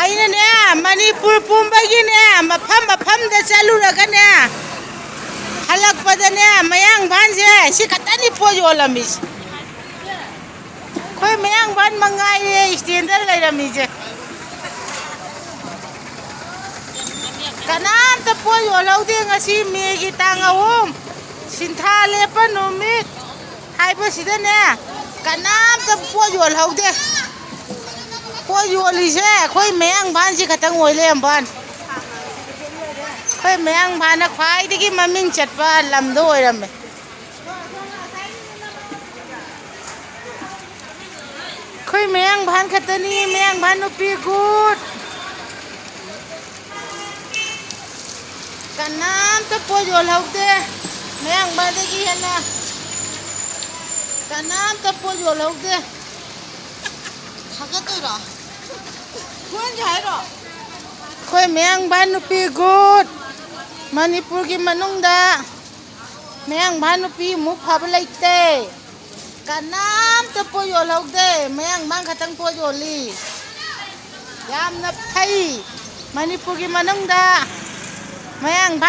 ꯑꯩꯅꯅꯦ ꯃꯅꯤꯄꯨꯔ ꯄꯨꯝꯕꯒꯤꯅꯦ ꯃꯐꯝꯗ ꯆꯠꯂꯨꯔꯒꯅꯦ ꯍꯜꯂꯛꯄꯗꯅꯦ ꯃꯌꯥꯡꯐꯥꯟꯁꯦ ꯁꯤ ꯈꯛꯇꯅꯤ ꯄꯣꯠ ꯌꯣꯜꯂꯝꯃꯤꯁꯦ ꯑꯩꯈꯣꯏ ꯃꯌꯥꯡꯐꯥꯟ ꯃꯉꯥꯏꯔꯦ ꯏꯁꯇꯦꯟꯗ ꯂꯩꯔꯝꯃꯤꯁꯦ ꯀꯅꯥꯝꯇ ꯄꯣꯠ ꯌꯣꯜꯍꯧꯗꯦ ꯉꯁꯤ ꯃꯦꯒꯤ ꯇꯥꯡ 3 ꯁꯤꯟꯊꯥ ꯂꯦꯞꯄ ꯅꯨꯃꯤꯠ ꯍꯥꯏꯕꯁꯤꯗꯅꯦ ꯀꯅꯥꯝꯇ ꯄꯣꯠ ꯌꯣꯜꯍꯧꯗꯦ ꯄꯣꯠ ꯌꯣꯜꯂꯤꯁꯦ ꯑꯩꯈꯣꯏ ꯃꯌꯥꯡꯐꯥꯟꯁꯤ ꯈꯛꯇꯪ ꯑꯣꯏ ꯂꯩꯔꯝꯕꯋꯥꯅꯤ ꯑꯩꯈꯣꯏ ꯃꯌꯥꯡꯐꯥꯟꯅ ꯈ꯭ꯋꯥꯏꯗꯒꯤ ꯃꯃꯤꯡ ꯆꯠꯄ ꯂꯝꯗꯣ ꯑꯣꯏꯔꯝꯃꯦ ꯑꯩꯈꯣꯏ ꯃꯌꯥꯡꯐꯥꯟ ꯈꯛꯇꯅꯤ ꯃꯌꯥꯡꯐꯥꯟ ꯅꯨꯄꯤ ꯒꯨꯠ ꯀꯅꯥꯝꯇ ꯄꯣꯠ ꯌꯣꯜꯍꯧꯗꯦ ꯃꯌꯥꯡꯐꯥꯟꯗꯒꯤ ꯍꯦꯟꯅ ꯀꯅꯥꯝꯇ ꯄꯣꯠ ꯌꯣꯜꯍꯧꯗꯦ ꯊꯥꯒꯠꯇꯣꯏꯔꯣ ꯊꯣꯛꯍꯟꯁꯦ ꯍꯥꯏꯔꯣ ꯑꯩꯈꯣꯏ ꯃꯌꯥꯡꯐꯥꯟ ꯅꯨꯄꯤ ꯒꯨꯠ ꯃꯅꯤꯄꯨꯔꯒꯤ ꯃꯅꯨꯡꯗ ꯃꯌꯥꯡꯐꯥꯟ ꯅꯨꯄꯤ ꯑꯃꯨꯛ ꯐꯕ ꯂꯩꯇꯦ ꯀꯅꯥꯝꯇ ꯄꯣꯠ ꯌꯣꯜꯍꯧꯗꯦ ꯃꯌꯥꯡꯐꯥꯟ ꯈꯛꯇꯪ ꯄꯣꯠ ꯌꯣꯜꯂꯤ ꯌꯥꯝꯅ ꯐꯩ ꯃꯅꯤꯄꯨꯔꯒꯤ ꯃꯅꯨꯡꯗ ꯃꯌꯥꯡꯐꯥꯟ